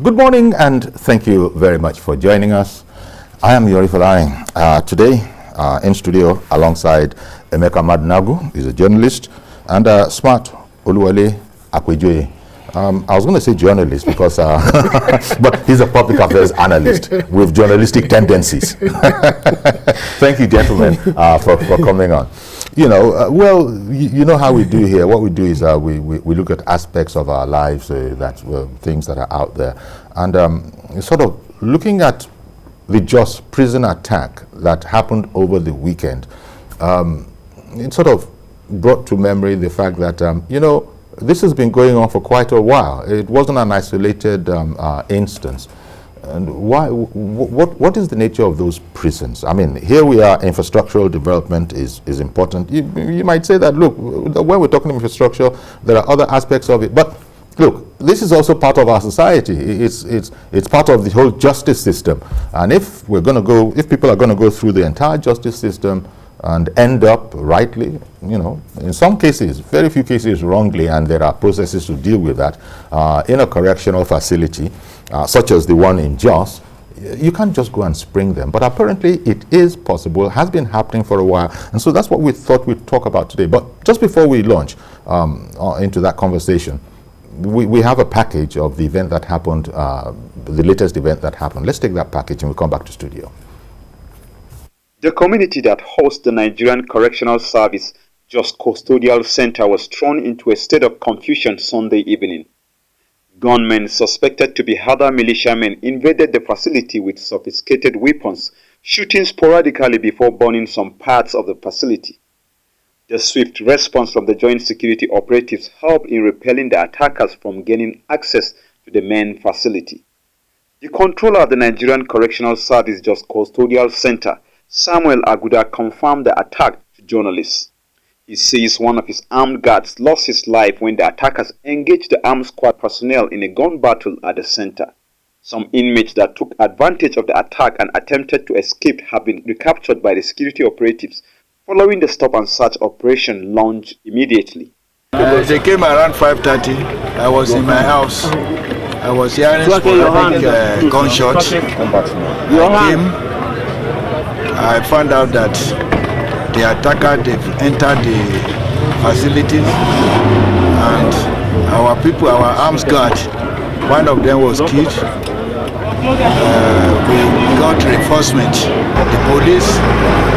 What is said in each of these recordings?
Good morning and thank you very much for joining us. I am Yori Falaing. Today in studio alongside Emeka Madnagu, he's a journalist, and Smart Oluwale Akwejoye. I was going to say journalist because, but he's a public affairs analyst with journalistic tendencies. Thank you, gentlemen, for coming on. You know, well, you know how we do here. What we do is we look at aspects of our lives, things that are out there, and sort of looking at the Jos prison attack that happened over the weekend. It sort of brought to memory the fact that, you know, this has been going on for quite a while. It wasn't an isolated instance. And why? What is the nature of those prisons? I mean, here we are. Infrastructural development is important. You might say that, look, when we're talking infrastructure, there are other aspects of it. But look, this is also part of our society. It's part of the whole justice system. And if people are going to go through the entire justice system and end up rightly, you know, in some cases, very few cases wrongly, and there are processes to deal with that in a correctional facility, such as the one in Jos, you can't just go and spring them. But apparently it is possible, has been happening for a while, and so that's what we thought we'd talk about today. But just before we launch into that conversation, we have a package of the event that happened, the latest event that happened. Let's take that package and we'll come back to studio. The community that hosts the Nigerian Correctional Service Jos Custodial Center was thrown into a state of confusion Sunday evening. Gunmen suspected to be other militiamen invaded the facility with sophisticated weapons, shooting sporadically before burning some parts of the facility. The swift response from the joint security operatives helped in repelling the attackers from gaining access to the main facility. The controller of the Nigerian Correctional Service Jos Custodial Center, Samuel Aguda, confirmed the attack to journalists. He says one of his armed guards lost his life when the attackers engaged the armed squad personnel in a gun battle at the center. Some inmates that took advantage of the attack and attempted to escape have been recaptured by the security operatives following the stop and search operation launched immediately. They came around 5:30. I was in my house. I was hearing sporadic gunshots. I found out that the attacker, they've entered the facilities, and our people, our arms guard, one of them was killed. We got reinforcement. The police,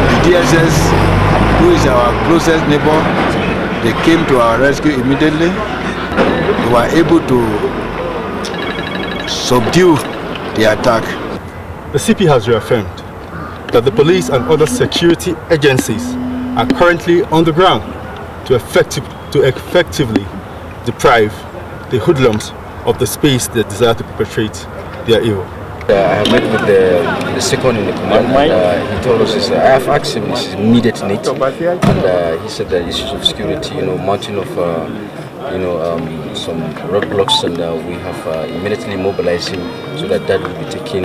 the DSS, who is our closest neighbor, they came to our rescue immediately. We were able to subdue the attack. The CP has reaffirmed that the police and other security agencies are currently on the ground to effectively deprive the hoodlums of the space they desire to perpetrate their evil. I have met with the second in the command, and he told us I have asked him his immediate need, and he said that issues of security, mounting of some roadblocks, and we have immediately mobilized him so that will be taken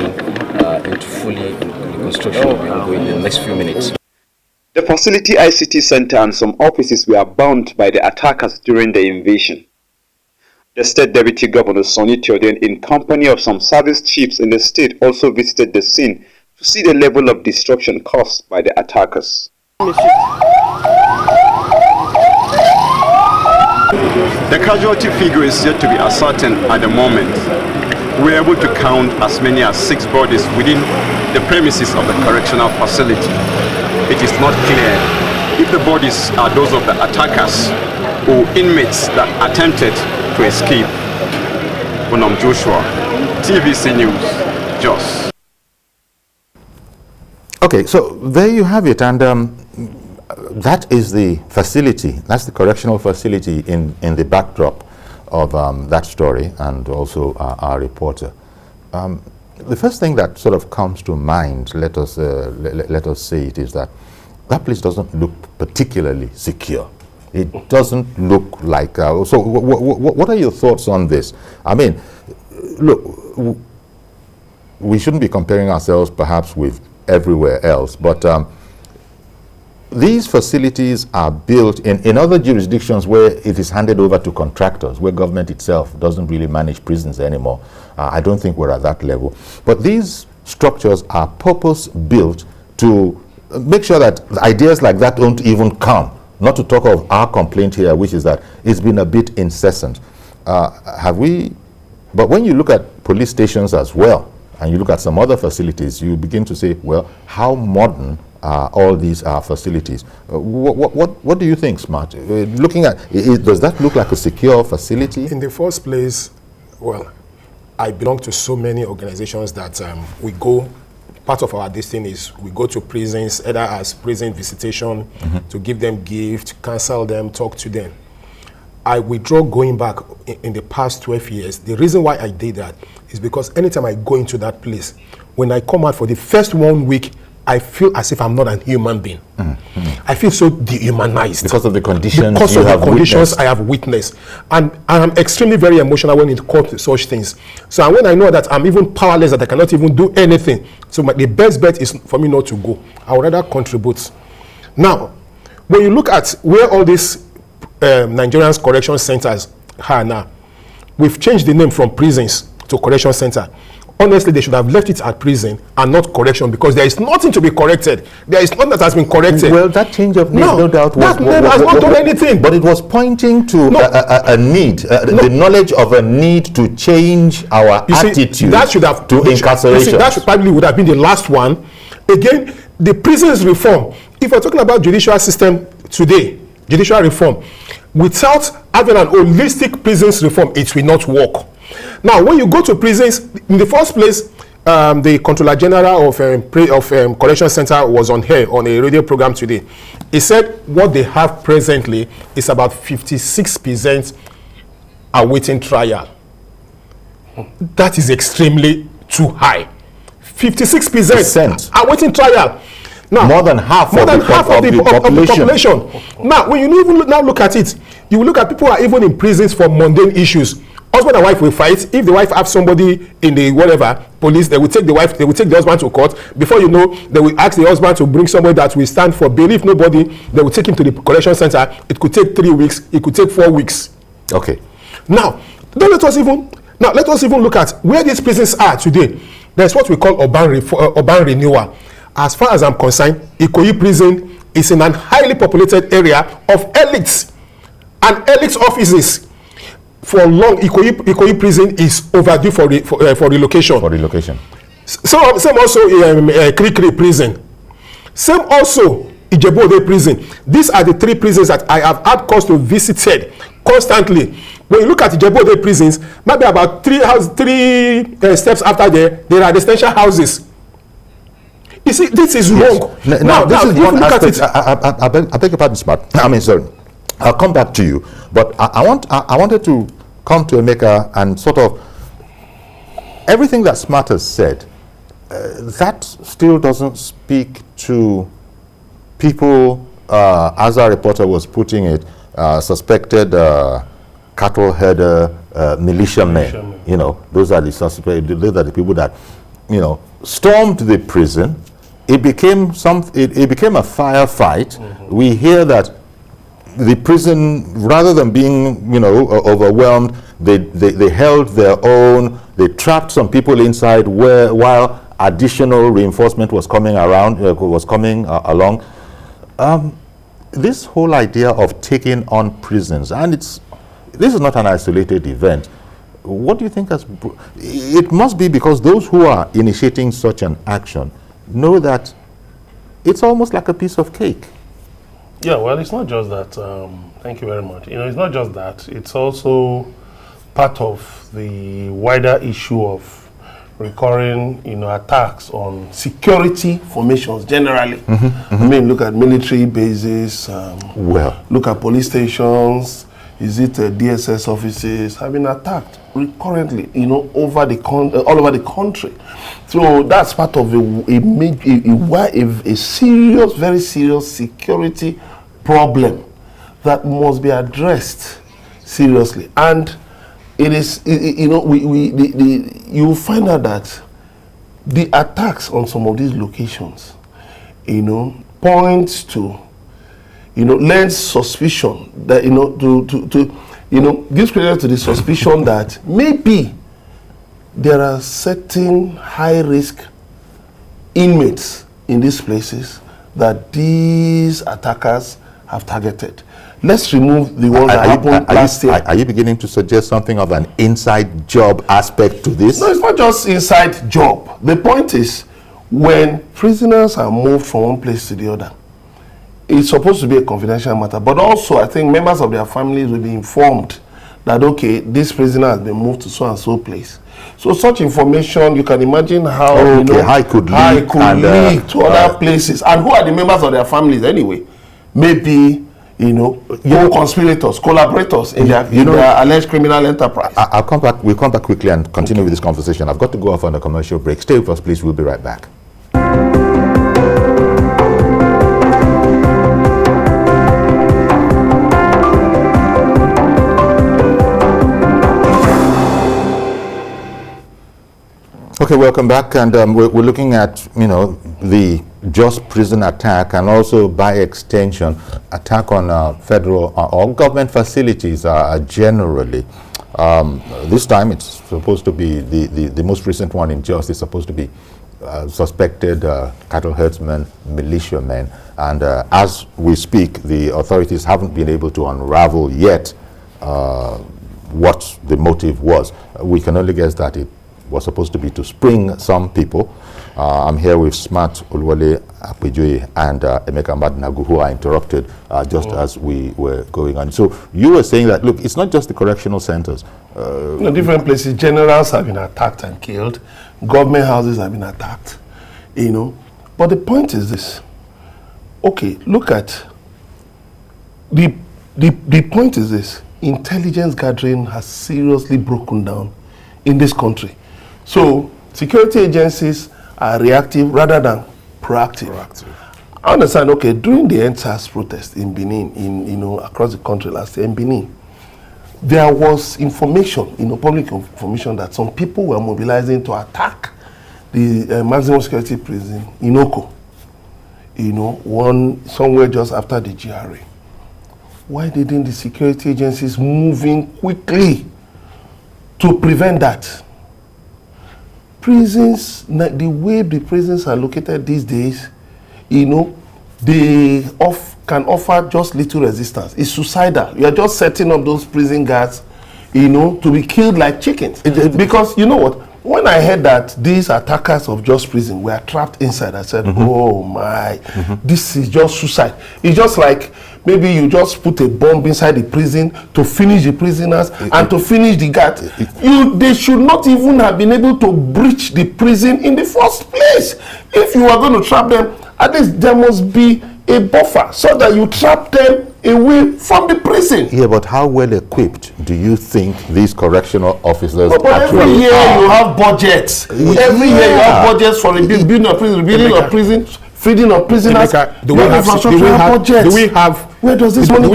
into fully. The construction will be ongoing in the next few minutes. The facility ICT center and some offices were bombed by the attackers during the invasion. The State Deputy Governor Sonny Theoden, in company of some service chiefs in the state, also visited the scene to see the level of destruction caused by the attackers. The casualty figure is yet to be ascertained at the moment. We were able to count as many as 6 bodies within the premises of the correctional facility. It is not clear if the bodies are those of the attackers or inmates that attempted to escape. Bonam Joshua, TVC News, Jos. Okay, so there you have it, and that is the facility. That's the correctional facility in the backdrop of that story, and also our reporter. The first thing that sort of comes to mind, let us say it, is that place doesn't look particularly secure. It doesn't look like. So, what are your thoughts on this? I mean, look, we shouldn't be comparing ourselves perhaps with everywhere else, but these facilities are built in other jurisdictions where it is handed over to contractors, where government itself doesn't really manage prisons anymore. I don't think we're at that level. But these structures are purpose-built to make sure that ideas like that don't even come. Not to talk of our complaint here, which is that it's been a bit incessant. But when you look at police stations as well, and you look at some other facilities, you begin to say, well, how modern are all these facilities? What do you think, Smart? Looking at, does that look like a secure facility? In the first place, well, I belong to so many organizations that we go, part of our destiny is we go to prisons, either as prison visitation, to give them gifts, counsel them, talk to them. I withdraw going back in the past 12 years. The reason why I did that is because anytime I go into that place, when I come out for the first 1 week, I feel as if I'm not a human being. I feel so dehumanized. Because of the conditions because of the conditions I have witnessed. And I'm extremely very emotional when it comes to such things. So when I know that I'm even powerless, that I cannot even do anything, so the best bet is for me not to go. I would rather contribute. Now, when you look at where all these Nigerian correction centers are now, we've changed the name from prisons to correction center. Honestly, they should have left it at prison and not correction, because there is nothing to be corrected. There is nothing that has been corrected. Well, that change of name, no doubt, that name has not done anything. But it was pointing to a need, the knowledge of a need to change our attitude that should have, to incarceration. That probably would have been the last one. Again, the prisons reform. If we're talking about judicial system today, judicial reform, without having an holistic prisons reform, it will not work. Now, when you go to prisons, in the first place, the Controller General of Correction Center was on here on a radio program today. He said what they have presently is about 56% awaiting trial. That is extremely too high. 56% awaiting trial. Now, more than half of the population. Now, when you even now look at it, you will look at people who are even in prisons for mundane issues. Husband and wife will fight. If the wife have somebody in the whatever police, they will take the wife, they will take the husband to court. Before you know, they will ask the husband to bring somebody that will stand for bail. If nobody, they will take him to the correction center. It could take 3 weeks. It could take 4 weeks. Okay. Now, let us even look at where these prisons are today. There's what we call urban renewal. As far as I'm concerned, Ikoyi prison is in a highly populated area of elites and elite offices. For long, Ikoyi prison is overdue for relocation. For relocation. Same also Krikri prison. Same also Ijebu-Ode prison. These are the 3 prisons that I have had cause to visit constantly. When you look at Ijebu-Ode prisons, maybe about 3 steps after there are residential houses. You see, this is wrong. Now, this is one aspect. I beg your pardon, Smart. I mean, sorry. I'll come back to you, but I wanted to come to Emeka and sort of everything that Smart has said. That still doesn't speak to people, as our reporter was putting it, suspected cattle herder, militiamen. You know, those are the suspects. Those are the people that, you know, stormed the prison. It became a firefight. We hear that the prison, rather than being, you know, overwhelmed, they held their own. They trapped some people inside while additional reinforcement was coming along. This whole idea of taking on prisons, and this is not an isolated event. What do you think it must be because those who are initiating such an action know that it's almost like a piece of cake. Yeah, well, it's not just that. Thank you very much. You know, it's not just that. It's also part of the wider issue of recurring, you know, attacks on security formations generally. I mean, look at military bases. Look at police stations. Is it DSS offices have been attacked recurrently, you know, all over the country. So that's part of a serious, very serious security problem that must be addressed seriously. And it is, you know, you will find out that the attacks on some of these locations, you know, points to lends suspicion that, gives credit to the suspicion that maybe there are certain high-risk inmates in these places that these attackers have targeted. Let's remove the one that happened last year. Are you beginning to suggest something of an inside job aspect to this? No, it's not just inside job. The point is, when prisoners are moved from one place to the other, it's supposed to be a confidential matter, but also I think members of their families will be informed that, okay, this prisoner has been moved to so and so place. So such information, you can imagine how how it could leak to other places. And who are the members of their families anyway? Maybe co-conspirators, collaborators in their alleged criminal enterprise. I'll come back. We'll come back quickly and continue with this conversation. I've got to go off on a commercial break. Stay with us, please. We'll be right back. Okay, welcome back, and we're looking at the Jos prison attack, and also by extension attack on federal or government facilities generally. This time it's supposed to be the most recent one in Jos is supposed to be suspected cattle herdsmen, militiamen, and as we speak, the authorities haven't been able to unravel yet what the motive was. We can only guess that it was supposed to be to spring some people. I'm here with Smart Oluwole Akpejoye and Emeka Madnagu, who are interrupted just as we were going on. So you were saying that, look, it's not just the correctional centers. Different places, generals have been attacked and killed. Government houses have been attacked, But the point is this. Okay, look at, the point is this. Intelligence gathering has seriously broken down in this country. So security agencies are reactive rather than proactive. I understand, okay, during the NSAS protest in Benin, across the country last year in Benin, there was information, public information that some people were mobilizing to attack the maximum security prison in Oko, one somewhere just after the GRA. Why didn't the security agencies move in quickly to prevent that? Prisons, the way the prisons are located these days, they can offer just little resistance. It's suicidal. You are just setting up those prison guards, to be killed like chickens. Because you know what? When I heard that these attackers of Just Prison were trapped inside, I said, oh my, this is just suicide. It's just like maybe you just put a bomb inside the prison to finish the prisoners and to finish the guards. They should not even have been able to breach the prison in the first place. If you are going to trap them, at least there must be a buffer so that you trap them away from the prison. Yeah, but how well equipped do you think these correctional officers but every year you have budgets. Every year you have budgets for building of prison, rebuilding of prison, feeding of prisoners. Do we have where does this money go?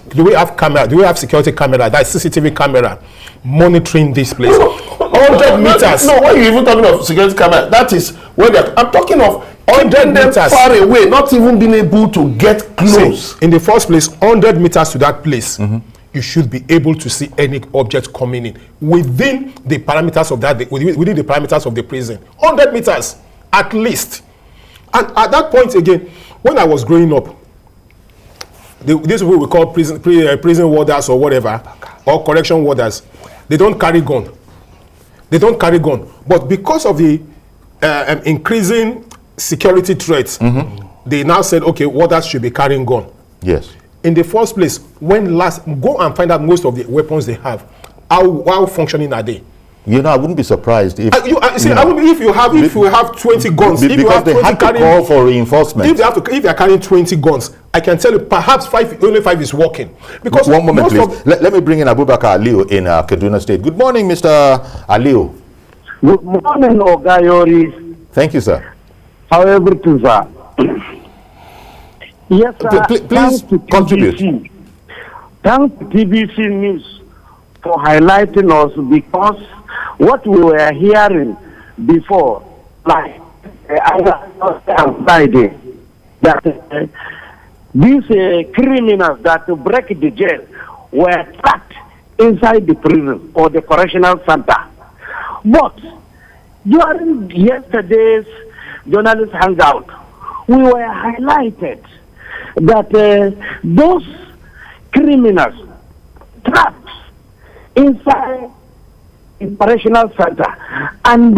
Do we have camera? Do we have security camera? That CCTV camera monitoring this place? 100 meters. No, why are you even talking of security camera? That is where I'm talking of 100 meters far away, not even being able to get close. See, in the first place, 100 meters to that place, you should be able to see any object coming in within the parameters of that, within the parameters of the prison. 100 meters at least. And at that point again, when I was growing up, these people we call prison warders or whatever, or correction warders, they don't carry gun. They don't carry gun. But because of the increasing security threats, they now said, okay, warders should be carrying gun. Yes. In the first place, go and find out most of the weapons they have. How functioning are they? I wouldn't be surprised if if you have 20 guns, if you have 20 they have to call for reinforcement. If they are carrying 20 guns, I can tell you perhaps only 5 is working. Because one moment, please. Let me bring in Abubakar Aliu in Kaduna State. Good morning, Mr. Aliu. Good morning, Ogayori. Thank you, sir. How everything, sir? Yes, sir. Please contribute. Thanks to TVC News for highlighting us, because what we were hearing before, like Friday, that these criminals that break the jail were trapped inside the prison or the correctional center. But during yesterday's journalist hangout, we were highlighted that those criminals trapped inside the correctional center, and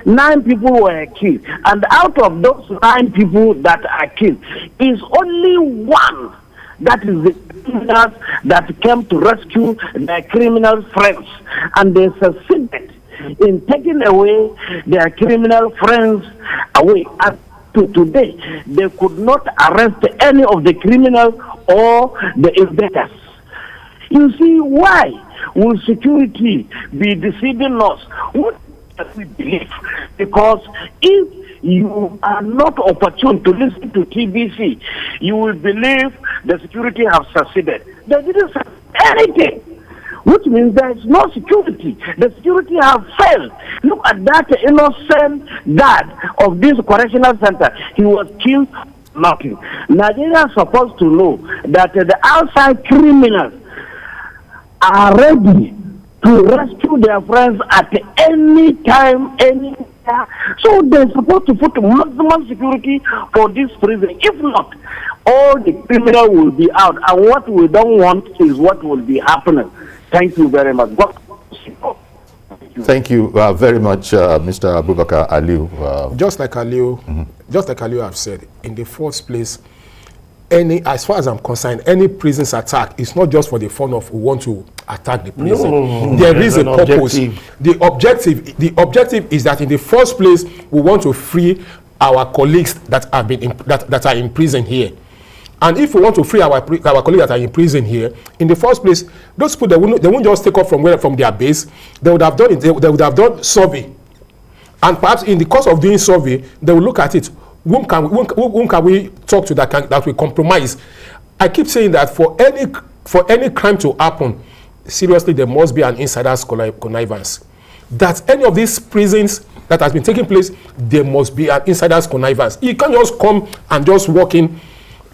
9 people were killed. And out of those 9 people that are killed, is only one that is the criminals that came to rescue their criminal friends, and they succeeded in taking away their criminal friends away. And to today, they could not arrest any of the criminals or the invaders. You see, why will security be deceiving us? What do we believe? Because if you are not opportune to listen to TVC, you will believe the security have succeeded. They didn't succeed anything, which means there is no security. The security have failed. Look at that innocent dad of this correctional center. He was killed, nothing. Nigeria is supposed to know that the outside criminals are ready to rescue their friends at any time, anywhere. So they're supposed to put maximum security for this prison. If not, all the criminals will be out. And what we don't want is what will be happening. Thank you very much. Thank you very much, Mr. Abubakar Aliu. Just like Aliu have said, in the first place, as far as I'm concerned, any prison's attack is not just for the fun of we want to attack the prison. No. There is a purpose. The objective is that in the first place, we want to free our colleagues that have been that are in prison here. And if we want to free our colleagues that are in prison here, in the first place, those people they won't just take off from their base. They would have done it. They would have done survey, and perhaps in the course of doing survey, they will look at it. Whom can we talk to that will compromise? I keep saying that for any crime to happen, seriously, there must be an insider's connivance. That any of these prisons that has been taking place, there must be an insider's connivance. You can't just come and just walk in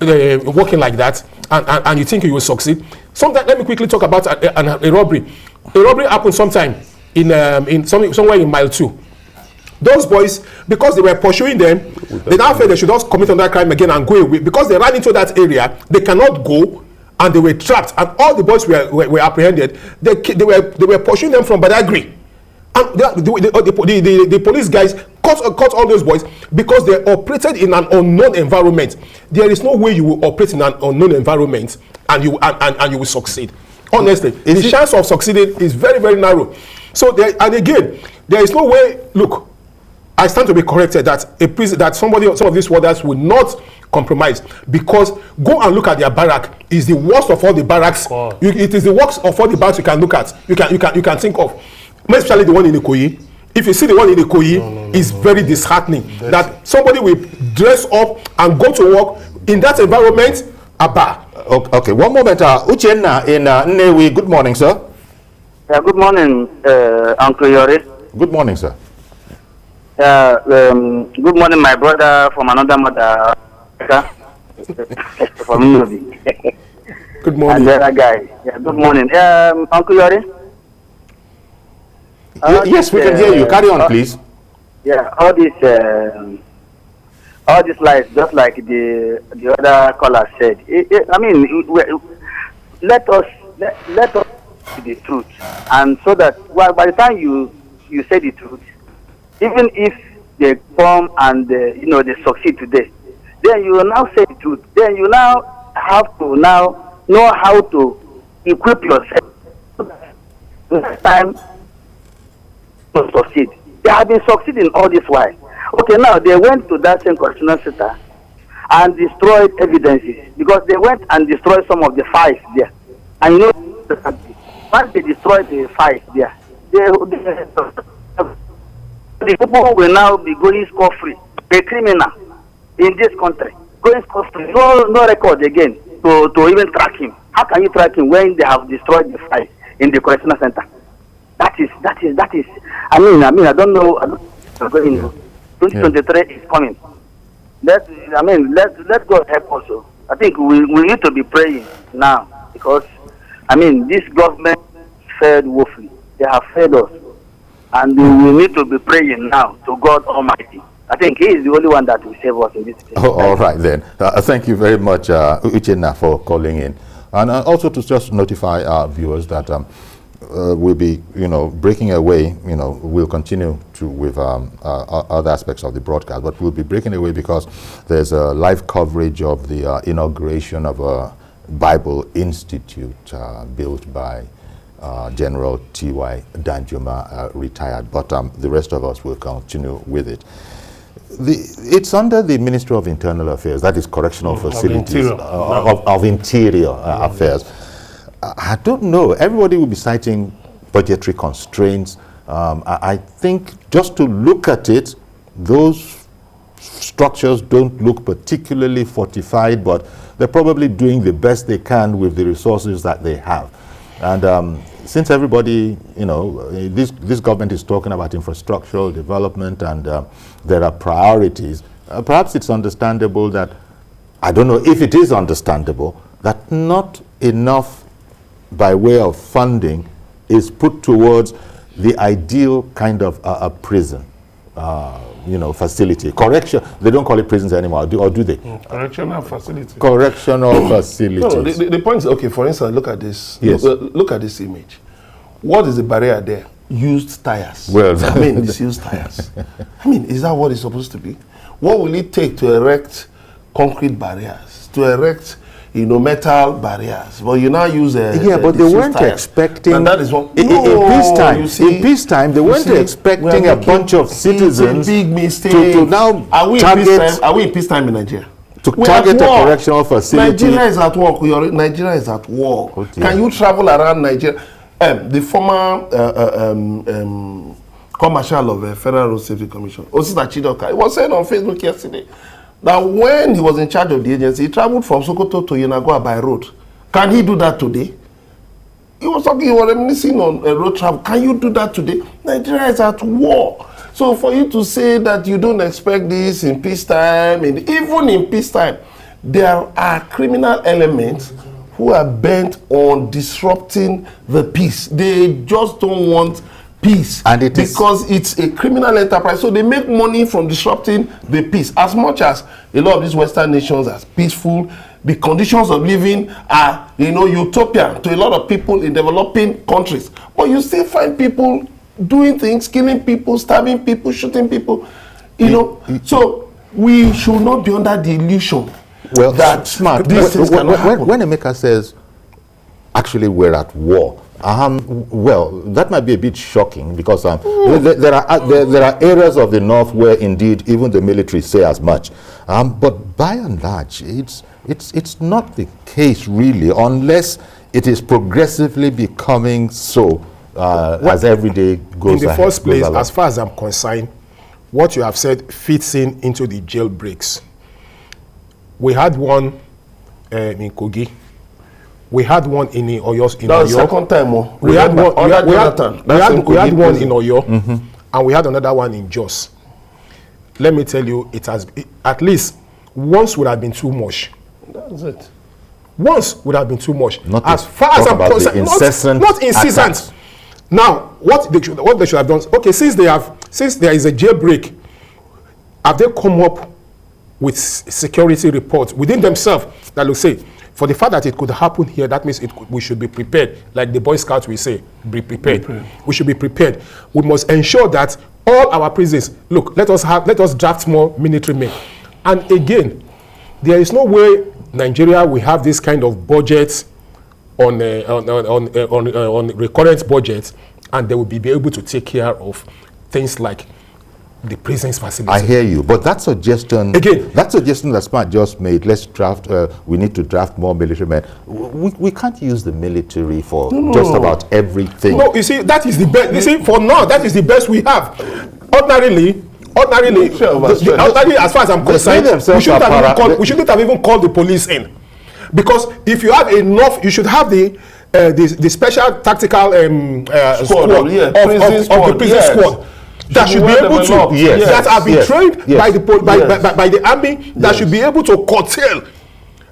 like that and you think you will succeed. Sometimes, let me quickly talk about a robbery. A robbery happened sometime somewhere in mile 2. Those boys, because they were pursuing them, they now felt they should not commit another crime again and go away. Because they ran into that area, they cannot go, and they were trapped. And all the boys were apprehended. They were pursuing them from Badagry. And the police guys caught all those boys because they operated in an unknown environment. There is no way you will operate in an unknown environment and you will succeed. Honestly, the chance of succeeding is very, very narrow. So there is no way. Look, I stand to be corrected that some of these warders will not compromise, because go and look at their barrack. Is the worst of all the barracks. It is the worst of all the barracks you can look at. You can think of, especially the one in Ikoyi. If you see the one in Ikoyi, it's very disheartening that somebody will dress up and go to work in that environment. Okay, one moment. Uchenna in Nnewi. Good morning, sir. Good morning, Uncle Yori. Good morning, sir. Good morning, my brother from another mother. From Good morning. And the other guy. Yeah, good morning. Uncle Yori? Yes, we can hear you. Carry on, please. Yeah, all this lies, just like the other caller said. I mean, let us see the truth, and so that by the time you say the truth, even if they come and they succeed today, then you will now say the truth. Then you now have to know how to equip yourself next time to succeed. They have been succeeding all this while. Okay, now they went to that same correctional center and destroyed evidences, because they went and destroyed some of the files there. And once they destroyed the files there, the people will now be going scot-free. A criminal in this country going scot-free, no record again to even track him. How can you track him when they have destroyed the files in the correctional center? That is. I mean, I don't know. 2023 is coming. Let God help also. I think we need to be praying now, because, I mean, this government failed woefully. They have failed us. And we need to be praying now to God Almighty. I think He is the only one that will save us in this case. Oh, all right then. Thank you very much, Uchenna, for calling in. And also to just notify our viewers that we'll be, breaking away, we'll continue to with other aspects of the broadcast, but we'll be breaking away because there's a live coverage of the inauguration of a Bible Institute built by General T.Y. Danjuma, retired, but the rest of us will continue with it. It's under the Ministry of Internal Affairs, that is Correctional Facilities, of Interior Affairs. I don't know, everybody will be citing budgetary constraints. I think just to look at it, those structures don't look particularly fortified, but they're probably doing the best they can with the resources that they have. And since everybody, this government is talking about infrastructural development and there are priorities, perhaps it's understandable that, I don't know if it is understandable, that not enough by way of funding is put towards the ideal kind of a prison, facility. Correction, they don't call it prisons anymore, or do they? Correctional facilities. Correctional facilities. No, the point is, okay, for instance, look at this. Yes. Look at this image. What is the barrier there? Used tires. Well, I mean, it's used tires. I mean, is that what it's supposed to be? What will it take to erect concrete barriers, to erect, metal barriers? Well, you now use but they weren't expecting. And that is what in peacetime, they weren't expecting a bunch of citizens big mistake. To now are we target. Are we in peacetime in Nigeria? To target a correctional facility. Nigeria is at work. Nigeria is at war. Oh, can you travel around Nigeria? The former commercial of Federal Road Safety Commission, Osita Chidoka, he was saying on Facebook yesterday that when he was in charge of the agency, he traveled from Sokoto to Yenagoa by road. Can he do that today? He was reminiscing on road travel. Can you do that today? Nigeria is at war. So for you to say that you don't expect this in peacetime, even in peacetime, there are criminal elements who are bent on disrupting the peace. They just don't want peace, and because it's a criminal enterprise. So they make money from disrupting the peace. As much as a lot of these Western nations are peaceful, the conditions of living are, utopia to a lot of people in developing countries. But you still find people doing things, killing people, stabbing people, shooting people. So we should not be under the illusion. Well, that's smart. When Emeka says, actually, we're at war, well, that might be a bit shocking because there are areas of the north where indeed even the military say as much. But by and large, it's not the case really, unless it is progressively becoming so as every day goes. In the first place, as far as I'm concerned, what you have said fits into the jailbreaks. We had one in Kogi. We had one in Oyo. That was the second time. We had one in Oyo, and we had another one in Jos. Let me tell you, at least once would have been too much. That's it. Once would have been too much. Not as far as I'm concerned, not incessant. Now, what they should have done? Okay, since there is a jailbreak, have they come up with security reports within themselves that will say, for the fact that it could happen here, that means we should be prepared. Like the Boy Scouts will say, be prepared. We should be prepared. We must ensure that all our prisons, look, let us draft more military men. And again, there is no way Nigeria will have this kind of budget on recurrent budgets, and they will be able to take care of things like the prisons facility. I hear you, but that suggestion again, that suggestion that Smart just made, let's draft, we need to draft more military men. We can't use the military for just about everything. No, you see, that is the best. You see, for now, that is the best we have. Ordinarily, as far as I'm concerned, we shouldn't have even called the police in, because if you have enough, you should have the special tactical squad of the prison squad. That should be able to, that have been trained by the army, that should be able to curtail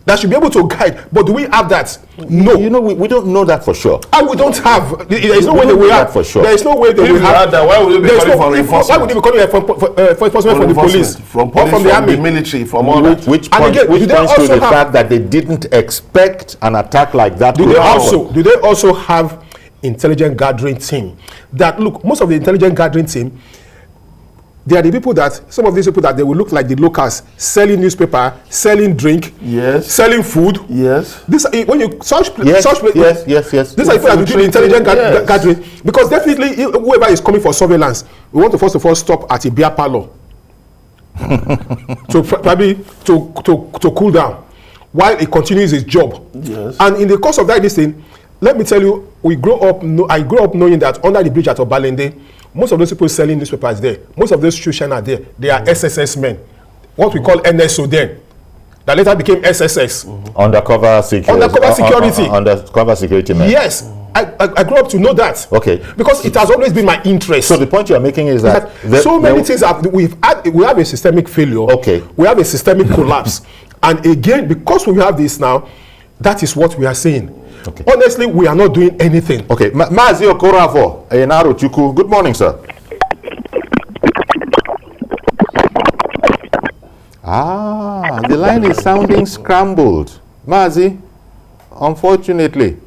that should be able to guide. But do we have that? No. You know, we don't know that for sure. And we don't have. There is no way that we have. For sure. There is no way that we have that. Why would you be calling for reinforcement? Why would you be calling for enforcement from the police? From the army, military, from all that. Which points to the fact that they didn't expect an attack like that. Do they also have intelligent gathering team? That look, most of the intelligent gathering team, they are the people that, some of these people that they will look like the locals, selling newspaper, selling drink, yes, selling food. Yes. This when you yes. These are people that do the intelligent gathering, because definitely whoever is coming for surveillance, we want to first of all stop at a beer parlor to probably to cool down while he continues his job. Yes. And in the course of that, this thing, let me tell you, I grew up knowing that under the bridge at Obalende, most of those people selling newspapers there, most of those children are there, they are SSS men, what we call NSO then, that later became SSS. Undercover security. Undercover security men. Yes, I grew up to know that. Okay. Because it has always been my interest. So the point you are making is that so many things we have a systemic failure. Okay. We have a systemic collapse, and again, because we have this now, that is what we are saying. Okay. Honestly, we are not doing anything. Okay, Mazi Okorafo, Enaro Chuku. Good morning, sir. The line is sounding scrambled. Mazi, unfortunately.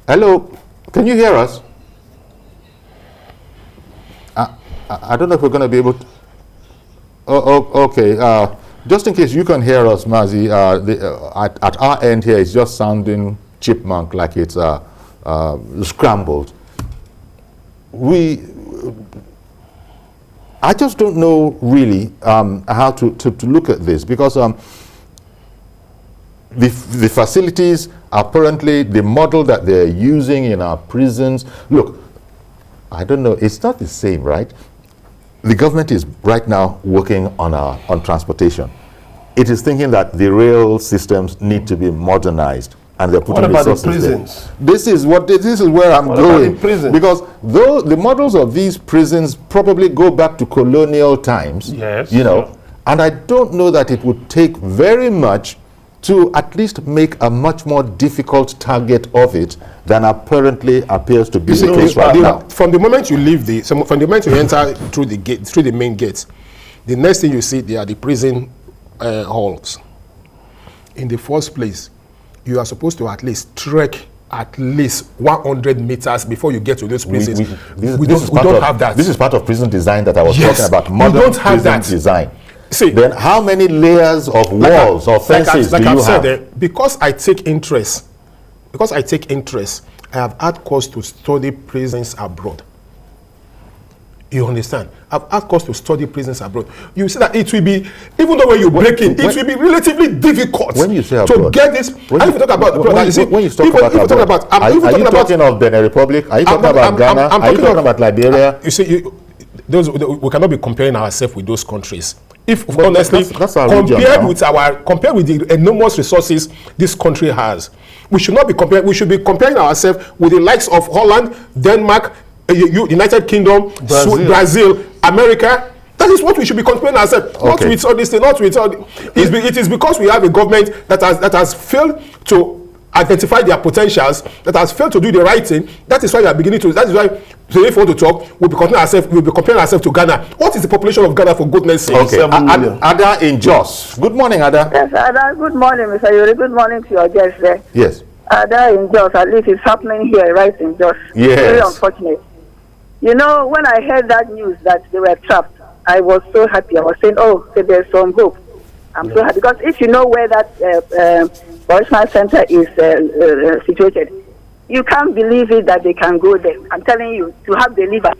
Hello, can you hear us? I don't know if we're going to be able to. Okay. Just in case you can hear us, Mazi, at our end here, it's just sounding chipmunk, like it's scrambled. I just don't know really how to look at this, because the facilities, apparently the model that they're using in our prisons, look, I don't know, it's not the same, right? The government is right now working on transportation. It is thinking that the rail systems need to be modernized, and they're putting resources there. What about the prisons? This is where I'm going, because though the models of these prisons probably go back to colonial times, yes, you know, and I don't know that it would take very much to at least make a much more difficult target of it than apparently appears to be the case right now. From the moment you leave from the moment you enter through the gate, through the main gates, the next thing you see there are the prison halls. In the first place, you are supposed to at least trek at least 100 meters before you get to those prisons. We don't have that. This is part of prison design that I was talking about. Modern prison design. See, then how many layers of walls or fences do you have? Because I take interest, I have had cause to study prisons abroad. You understand? I've had cause to study prisons abroad. You see that it will be, even though when you break in, it will be relatively difficult when you say abroad, to get this. When you talk about abroad, when you talk about, are you talking of Benin Republic? Are you talking about Ghana? Are you talking about Liberia? You see, we cannot be comparing ourselves with those countries. If honestly, compared with the enormous resources this country has, we should not be comparing. We should be comparing ourselves with the likes of Holland, Denmark, United Kingdom, Brazil, America. That is what we should be comparing ourselves. Okay. Not with all this thing. Not with all. It is because we have a government that has failed to identify their potentials, that has failed to do the right thing. That is why we are beginning to. That is why today, if we want to talk, we'll be comparing ourselves to Ghana. What is the population of Ghana, for goodness sake? Okay, Ada in Jos. Good morning, Ada. Yes, Ada. Good morning, Mr. Yuri. Good morning to your guests there. Yes. Ada in Jos. At least it's happening here, right in Jos. Yes. Very unfortunate. You know, when I heard that news that they were trapped, I was so happy. I was saying, oh, so there's some hope. I'm so happy, because if you know where that correctional center is situated, you can't believe it that they can go there. I'm telling you, to have the liver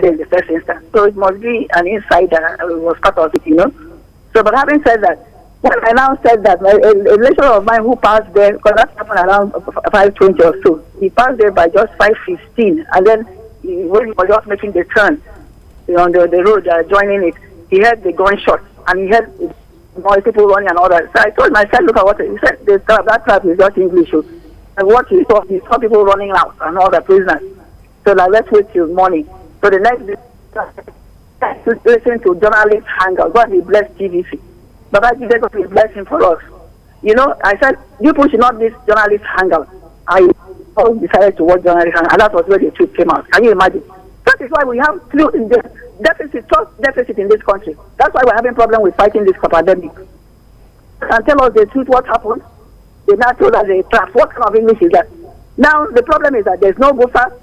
in the first instance. So it must be an insider who was part of it, you know. So, but having said that, when I now said that, a relation of mine who passed there, because that happened around 5:20 or so, he passed there by just 5:15, and then when he was just making the turn on the road joining it, he heard the gunshot, and he heard more people running and all that. So I told myself, look at what he said. That trap is just English. And what he saw people running out and all the prisoners. So like, let's wait till morning. So the next day, listen to journalists hangout. God, he blessed TVC. But I did a blessing for us. You know, I said, you people should not this journalist hangout. I decided to watch journalist hangout, and that was where the truth came out. Can you imagine? That is why we have trust deficit in this country. That's why we're having problem with fighting this pandemic. And tell us the truth, what happened. They now told us a trap. What kind of English is that? Now, the problem is that there's no buffer.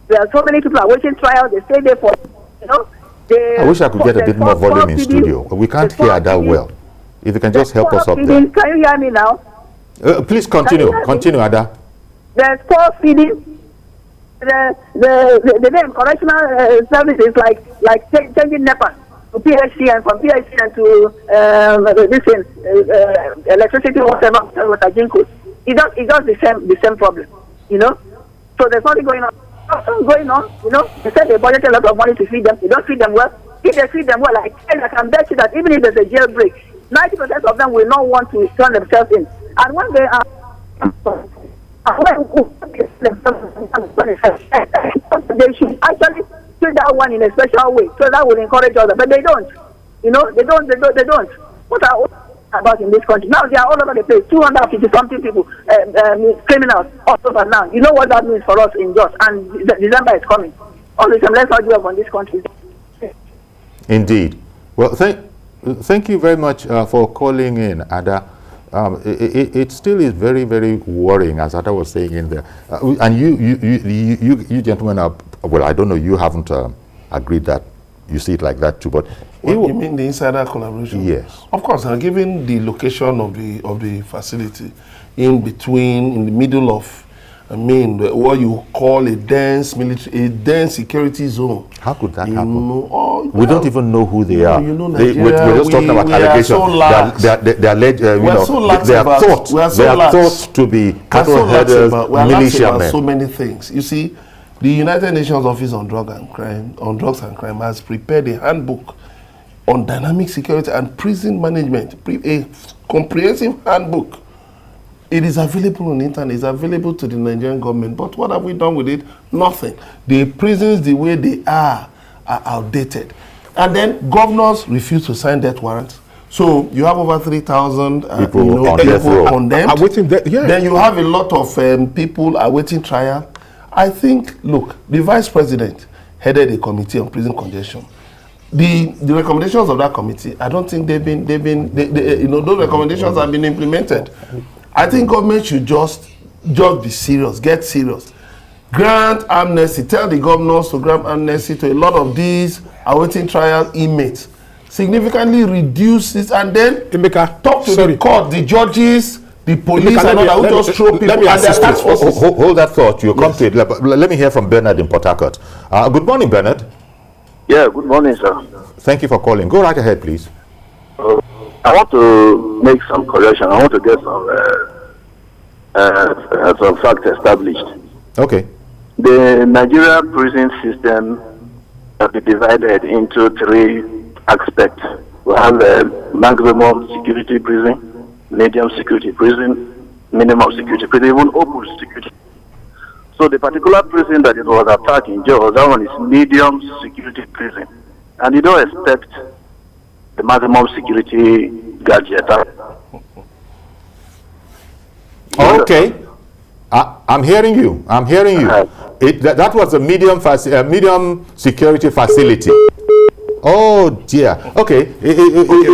There are so many people are waiting trial. They stay there for, you know. I wish I could get a bit more volume in studio. We can't hear that well. If you can just help us up there. Can you hear me now? Please continue. Continue, Ada. There's poor feeding. The name correctional services like changing NEPA to PHC and from PHC and to this thing, electricity, whatever, Jinko. It does the same problem, you know. So there's nothing going on. Nothing going on, you know. They said they budgeted a lot of money to feed them. They don't feed them well. If they feed them well, I can bet you that even if there's a jailbreak, 90% of them will not want to turn themselves in. And when they are they should actually treat that one in a special way, so that will encourage others. But they don't. You know, they don't. What are all about in this country? Now they are all over the place. 250-something people, criminals, all over now. You know what that means for us in Jos, and December is coming. All the time, let's not give up on this country. Indeed. Well, thank you very much for calling in, Ada. It still is very, very worrying, as Ada was saying in there. And you gentlemen are, well, I don't know, you haven't agreed that you see it like that too, but you mean the insider collaboration? Yes. Of course, given the location of the facility in the middle of, what you call a dense security zone. How could that happen? We don't even know who they are. We're just talking about allegations. They are thought to be cattle-headed militiamen. So many things. You see, the United Nations Office on Drugs and Crime has prepared a handbook on dynamic security and prison management, a comprehensive handbook. It is available on the internet. It's available to the Nigerian government. But what have we done with it? Nothing. The prisons, the way they are outdated. And then governors refuse to sign death warrants. So you have over 3,000 people condemned. Then you have a lot of people awaiting trial. I think, look, the vice president headed a committee on prison congestion. The recommendations of that committee, I don't think they've been those recommendations have been implemented. I think government should just be serious, get serious. Grant amnesty, tell the governors to grant amnesty to a lot of these awaiting trial inmates. Significantly reduce it and then talk to the court, the judges, the police, and all that. Just throw people and their task forces. Hold that thought. You'll come to it. Let me hear from Bernard in Port Harcourt. Good morning, Bernard. Yeah, good morning, sir. Thank you for calling. Go right ahead, please. I want to make some correction. I want to get some facts established. Okay. The Nigeria prison system can be divided into three aspects. We have a maximum security prison, medium security prison, minimum security prison, even open security. So the particular prison that it was attacked in Jos, that one is medium security prison. And you don't expect the maximum security gadget. Okay. I'm hearing you. That was a medium security facility. Oh dear. Okay.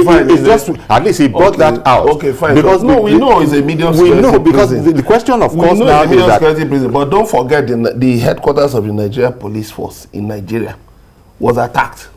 Fine. It's just at least he brought that out. Okay, fine. Because we know it's a medium security prison. We know because prison. The question, of course, now is that prison, but don't forget the headquarters of the Nigeria Police Force in Nigeria was attacked.